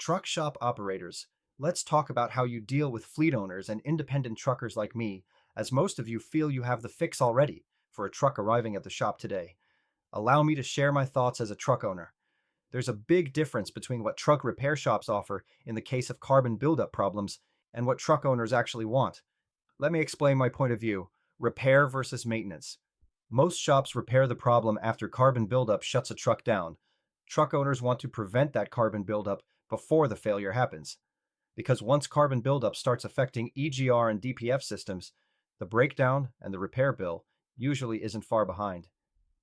Truck shop operators, let's talk about how you deal with fleet owners and independent truckers like me, as most of you feel you have the fix already for a truck arriving at the shop today. Allow me to share my thoughts as a truck owner. There's a big difference between what truck repair shops offer in the case of carbon buildup problems and what truck owners actually want. Let me explain my point of view. Repair versus maintenance. Most shops repair the problem after carbon buildup shuts a truck down. Truck owners want to prevent that carbon buildup before the failure happens. Because once carbon buildup starts affecting EGR and DPF systems, the breakdown and the repair bill usually isn't far behind.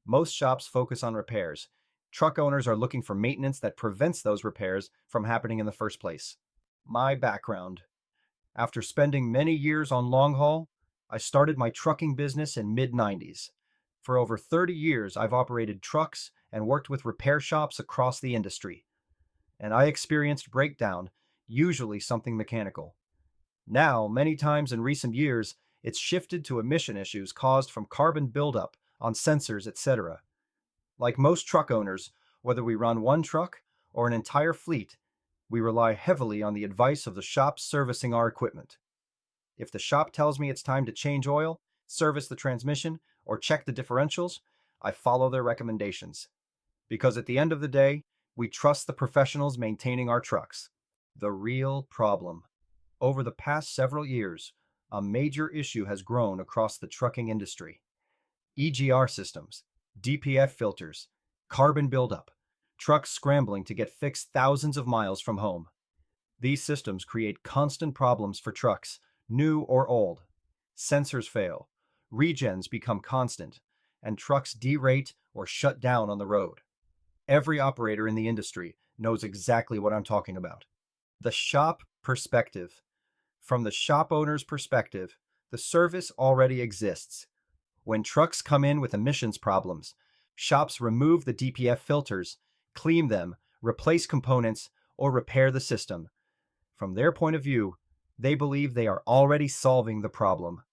Most shops focus on repairs. Truck owners are looking for maintenance that prevents those repairs from happening in the first place. My background. After spending many years on long haul, I started my trucking business in mid-90s. For over 30 years, I've operated trucks and worked with repair shops across the industry. And I experienced breakdown, usually something mechanical. Now, many times in recent years, it's shifted to emission issues caused from carbon buildup on sensors, etc. Like most truck owners, whether we run one truck or an entire fleet, we rely heavily on the advice of the shops servicing our equipment. If the shop tells me it's time to change oil, service the transmission, or check the differentials, I follow their recommendations. Because at the end of the day, we trust the professionals maintaining our trucks. The real problem. Over the past several years, a major issue has grown across the trucking industry. EGR systems, DPF filters, carbon buildup, trucks scrambling to get fixed thousands of miles from home. These systems create constant problems for trucks, new or old. Sensors fail, regens become constant, and trucks derate or shut down on the road. Every operator in the industry knows exactly what I'm talking about. The shop perspective. From the shop owner's perspective, the service already exists. When trucks come in with emissions problems, shops remove the DPF filters, clean them, replace components, or repair the system. From their point of view, they believe they are already solving the problem.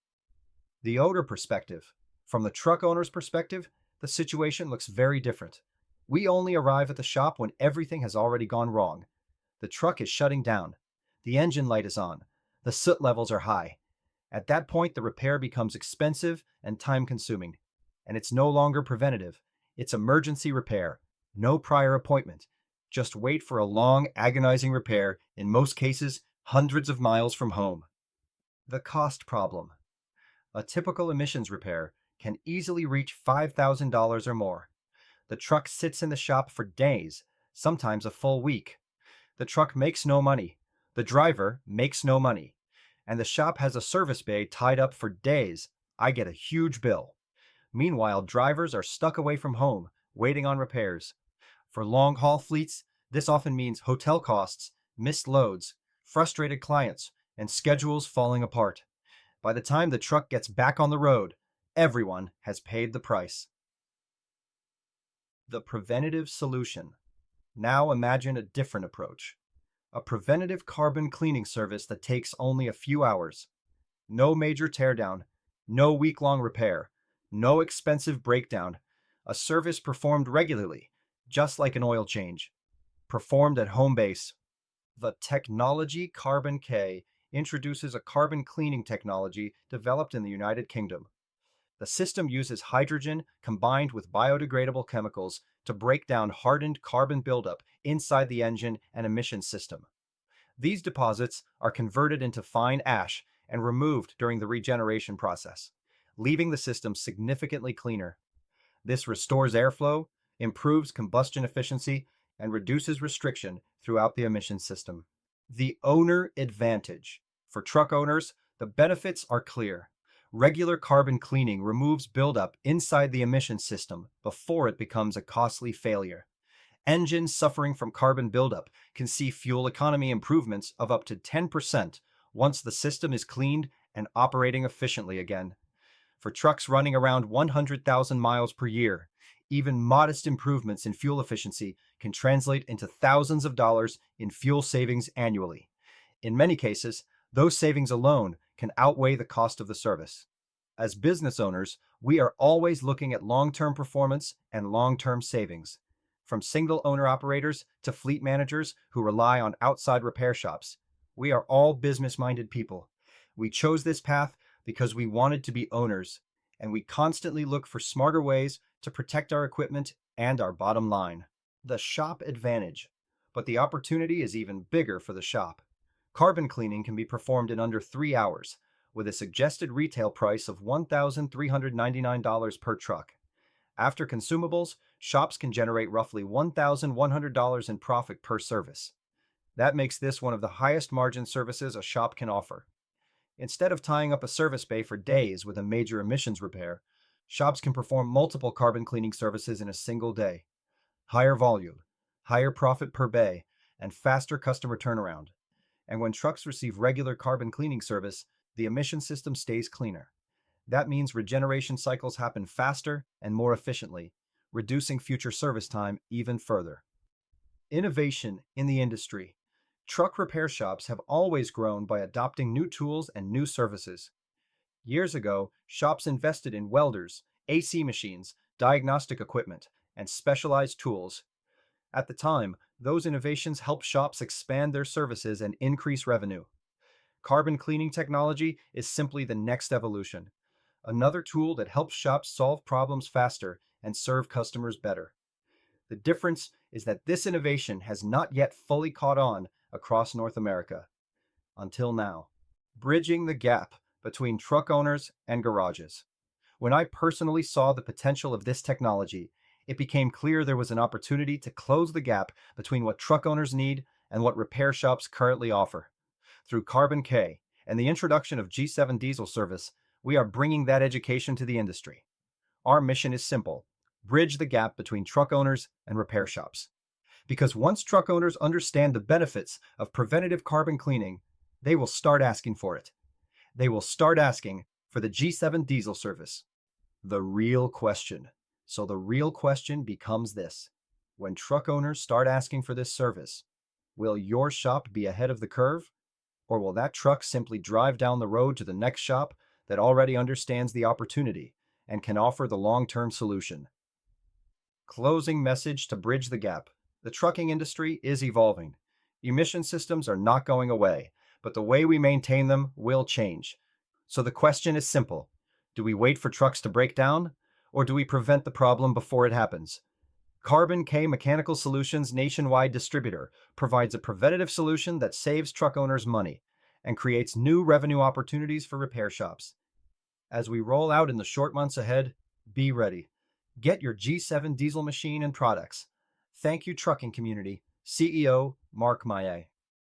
The owner perspective. From the truck owner's perspective, the situation looks very different. We only arrive at the shop when everything has already gone wrong. The truck is shutting down. The engine light is on. The soot levels are high. At that point, the repair becomes expensive and time-consuming. And it's no longer preventative. It's emergency repair. No prior appointment. Just wait for a long, agonizing repair, in most cases, hundreds of miles from home. The cost problem. A typical emissions repair can easily reach $5,000 or more. The truck sits in the shop for days, sometimes a full week. The truck makes no money. The driver makes no money. And the shop has a service bay tied up for days. I get a huge bill. Meanwhile, drivers are stuck away from home, waiting on repairs. For long-haul fleets, this often means hotel costs, missed loads, frustrated clients, and schedules falling apart. By the time the truck gets back on the road, everyone has paid the price. The preventative solution. Now imagine a different approach. A preventative carbon cleaning service that takes only a few hours. No major teardown, no week-long repair, no expensive breakdown. A service performed regularly, just like an oil change. Performed at home base. The technology Carbon K introduces a carbon cleaning technology developed in the United Kingdom. The system uses hydrogen combined with biodegradable chemicals to break down hardened carbon buildup inside the engine and emission system. These deposits are converted into fine ash and removed during the regeneration process, leaving the system significantly cleaner. This restores airflow, improves combustion efficiency, and reduces restriction throughout the emission system. The owner advantage. For truck owners, the benefits are clear. Regular carbon cleaning removes buildup inside the emission system before it becomes a costly failure. Engines suffering from carbon buildup can see fuel economy improvements of up to 10% once the system is cleaned and operating efficiently again. For trucks running around 100,000 miles per year, even modest improvements in fuel efficiency can translate into thousands of dollars in fuel savings annually. In many cases, those savings alone can outweigh the cost of the service. As business owners, we are always looking at long-term performance and long-term savings. From single owner operators to fleet managers who rely on outside repair shops, we are all business minded people. We chose this path because we wanted to be owners, and we constantly look for smarter ways to protect our equipment and our bottom line. The shop advantage. But the opportunity is even bigger for the shop. Carbon cleaning can be performed in under 3 hours, with a suggested retail price of $1,399 per truck. After consumables, shops can generate roughly $1,100 in profit per service. That makes this one of the highest margin services a shop can offer. Instead of tying up a service bay for days with a major emissions repair, shops can perform multiple carbon cleaning services in a single day. Higher volume, higher profit per bay, and faster customer turnaround. And when trucks receive regular carbon cleaning service, the emission system stays cleaner. That means regeneration cycles happen faster and more efficiently, reducing future service time even further. Innovation in the industry. Truck repair shops have always grown by adopting new tools and new services. Years ago, shops invested in welders, AC machines, diagnostic equipment, and specialized tools. At the time, those innovations helped shops expand their services and increase revenue. Carbon cleaning technology is simply the next evolution, another tool that helps shops solve problems faster and serve customers better. The difference is that this innovation has not yet fully caught on across North America. Until now. Bridging the gap between truck owners and garages. When I personally saw the potential of this technology, it became clear there was an opportunity to close the gap between what truck owners need and what repair shops currently offer. Through Carbon K and the introduction of G7 diesel service, we are bringing that education to the industry. Our mission is simple: bridge the gap between truck owners and repair shops. Because once truck owners understand the benefits of preventative carbon cleaning, they will start asking for it. They will start asking for the G7 diesel service. The real question. So the real question becomes this: when truck owners start asking for this service, will your shop be ahead of the curve? Or will that truck simply drive down the road to the next shop that already understands the opportunity and can offer the long-term solution? Closing message to bridge the gap. The trucking industry is evolving. Emission systems are not going away, but the way we maintain them will change. So the question is simple: do we wait for trucks to break down, or do we prevent the problem before it happens? Carbon K Mechanical Solutions nationwide distributor provides a preventative solution that saves truck owners money and creates new revenue opportunities for repair shops. As we roll out in the short months ahead, be ready. Get your G7 diesel machine and products. Thank you, trucking community. CEO Marc Maillet.